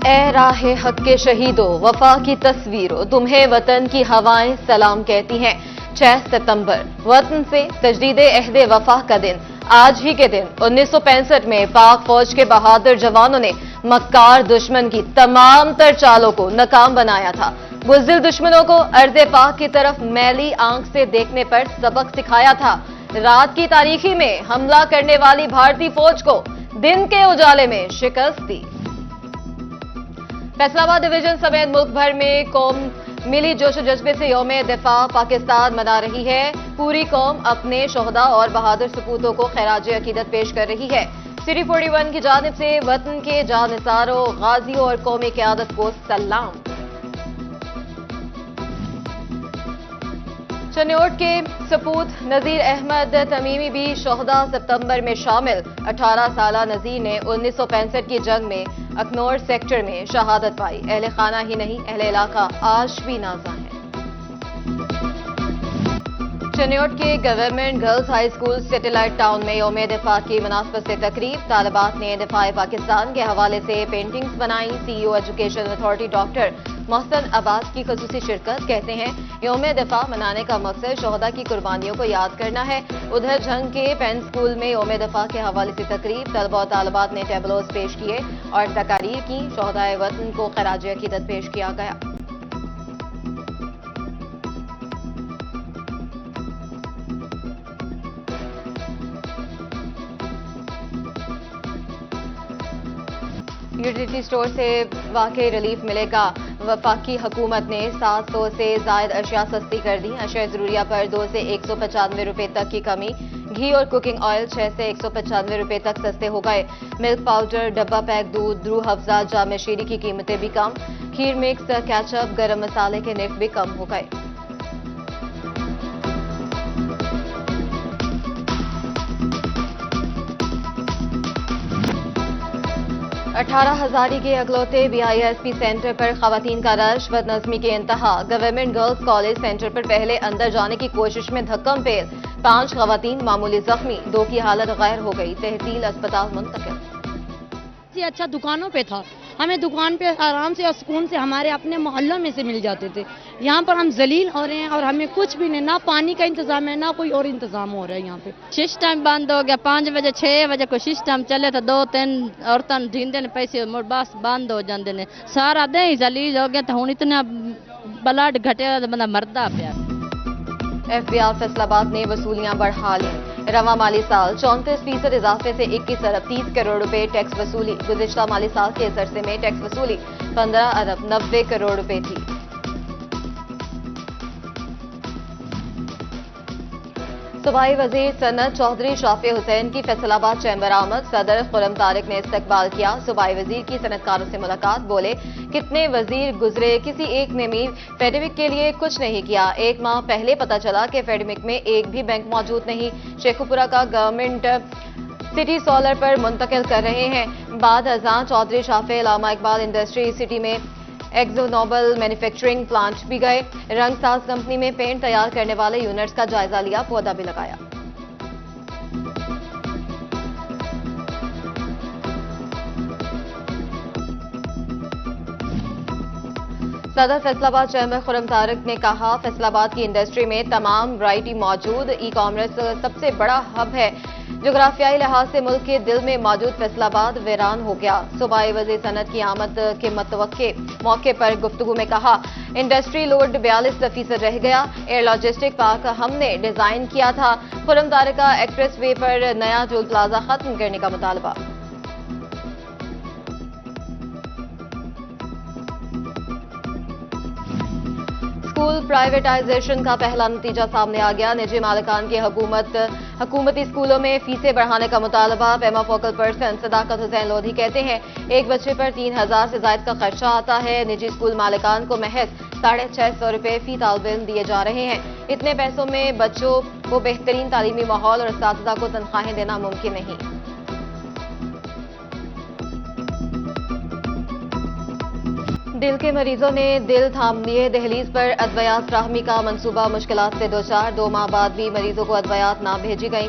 اے راہ حق کے شہیدوں، وفا کی تصویروں، تمہیں وطن کی ہوائیں سلام کہتی ہیں۔ 6 ستمبر وطن سے تجدید عہد وفا کا دن۔ آج ہی کے دن 1965 میں پاک فوج کے بہادر جوانوں نے مکار دشمن کی تمام تر چالوں کو ناکام بنایا تھا۔ بزدل دشمنوں کو ارض پاک کی طرف میلی آنکھ سے دیکھنے پر سبق سکھایا تھا۔ رات کی تاریکی میں حملہ کرنے والی بھارتی فوج کو دن کے اجالے میں شکست دی۔ فیصل آباد ڈویژن سمیت ملک بھر میں قوم ملی جوش و جذبے سے یوم دفاع پاکستان منا رہی ہے۔ پوری قوم اپنے شہداء اور بہادر سپوتوں کو خراج عقیدت پیش کر رہی ہے۔ سٹی 41 کی جانب سے وطن کے جانثاروں، غازیوں اور قومی قیادت کو سلام۔ چنیوٹ کے سپوت نذیر احمد تمیمی بھی شہداء ستمبر میں شامل۔ 18 سالہ نذیر نے 1965 کی جنگ میں اکنور سیکٹر میں شہادت پائی۔ اہل خانہ ہی نہیں، اہل علاقہ آج بھی نازاں ہیں۔ چنیوٹ کے government girls high school satellite town میں یوم دفاع کی مناسبت سے تقریب۔ طالبات نے دفاع پاکستان کے حوالے سے پینٹنگز بنائی۔ سی ای او ایجوکیشن اتھارٹی ڈاکٹر محسن عباس کی خصوصی شرکت۔ کہتے ہیں یوم دفاع منانے کا مقصد شہداء کی قربانیوں کو یاد کرنا ہے۔ ادھر جھنگ کے پین اسکول میں یوم دفاع کے حوالے سے تقریب۔ طلباء و طالبات نے ٹیبلوز پیش کیے اور تقاریر کی۔ شہداء وطن کو خراج عقیدت پیش کیا گیا۔ یوٹیلیٹی اسٹور سے واقعی ریلیف ملے گا۔ وفاقی حکومت نے 700 سے زائد اشیاء سستی کر دی۔ اشیاء ضروریہ پر 2 سے 195 روپے تک کی کمی۔ گھی اور کوکنگ آئل 6 سے 195 روپے تک سستے ہو گئے۔ ملک پاؤڈر، ڈبہ پیک دودھ، روح افزا، جامع شیریں کی قیمتیں بھی کم۔ کھیر مکس، کیچپ، گرم مسالے کے نرخ بھی کم ہو گئے۔ 18,000 کے اکلوتے B I S P centre پر خواتین کا رش، بد نظمی کی انتہا۔ گورنمنٹ گرلز کالج سینٹر پر پہلے اندر جانے کی کوشش میں دھکم پیل، 5 خواتین معمولی زخمی، 2 کی حالت غیر ہو گئی، تحصیل اسپتال منتقل۔ اچھا دکانوں پہ تھا، ہمیں دکان پہ آرام سے اور سکون سے ہمارے اپنے محلوں میں سے مل جاتے تھے۔ یہاں پر ہم ذلیل ہو رہے ہیں اور ہمیں کچھ بھی نہیں، نہ پانی کا انتظام ہے، نہ کوئی اور انتظام ہو رہا ہے یہاں پہ۔ سسٹم بند ہو گیا، 5 بجے 6 بجے کوئی سسٹم چلے تو 2-3 عورتوں ڈھینڈے نے پیسے بس بند ہو جاندے نے، سارا دن ہی ذلیل ہو گیا تو ہن اتنا بلڈ گھٹیا بندہ مردا پیا۔ ایف بی آر فیصل آباد نے وصولیاں بڑھا لیں۔ رواں مالی سال 34% اضافے سے 21 ارب 30 کروڑ روپے ٹیکس وصولی۔ گزشتہ مالی سال کے اس عرصے میں ٹیکس وصولی 15 ارب 90 کروڑ روپے تھی۔ صوبائی وزیر صنعت چودھری شافع حسین کی فیصل آباد چیمبر آمد، صدر خرم طارق نے استقبال کیا۔ صوبائی وزیر کی صنعت کاروں سے ملاقات، بولے کتنے وزیر گزرے، کسی ایک نے بھی فیڈمک کے لیے کچھ نہیں کیا۔ 1 ماہ پہلے پتہ چلا کہ فیڈمک میں ایک بھی بینک موجود نہیں۔ شیخوپورہ کا گورنمنٹ سٹی سولر پر منتقل کر رہے ہیں۔ بعد ازاں چودھری شافع علامہ اقبال انڈسٹری سٹی میں ایکزو نوبل مینوفیکچرنگ پلانٹ بھی گئے۔ رنگ ساز کمپنی میں پینٹ تیار کرنے والے یونٹس کا جائزہ لیا، پودا بھی لگایا۔ صدر فیصل آباد چیمبر خرم طارق نے کہا فیصل آباد کی انڈسٹری میں تمام ورائٹی موجود، ای کامرس سب سے بڑا ہب ہے۔ جغرافیائی لحاظ سے ملک کے دل میں موجود فیصل آباد ویران ہو گیا۔ صوبائی وزیر صنعت کی آمد کے متوقع موقع پر گفتگو میں کہا انڈسٹری لوڈ 42% رہ گیا۔ ایئر لاجسٹک پارک ہم نے ڈیزائن کیا تھا۔ خرم طارق کا ایکسپریس وے پر نیا ٹول پلازا ختم کرنے کا مطالبہ۔ اسکول پرائیویٹائزیشن کا پہلا نتیجہ سامنے آ گیا۔ نجی مالکان کی حکومتی اسکولوں میں فیسیں بڑھانے کا مطالبہ۔ پیما فوکل پرسن صداقت حسین لودھی کہتے ہیں 1 بچے پر 3,000 سے زائد کا خرچہ آتا ہے۔ نجی اسکول مالکان کو محض 650 روپے فی طالب علم دیے جا رہے ہیں۔ اتنے پیسوں میں بچوں کو بہترین تعلیمی ماحول اور اساتذہ کو تنخواہیں دینا ممکن نہیں۔ دل کے مریضوں نے دل تھام لیے، دہلیز پر ادویات فراہمی کا منصوبہ مشکلات سے دوچار، 2 ماہ بعد بھی مریضوں کو ادویات نہ بھیجی گئیں۔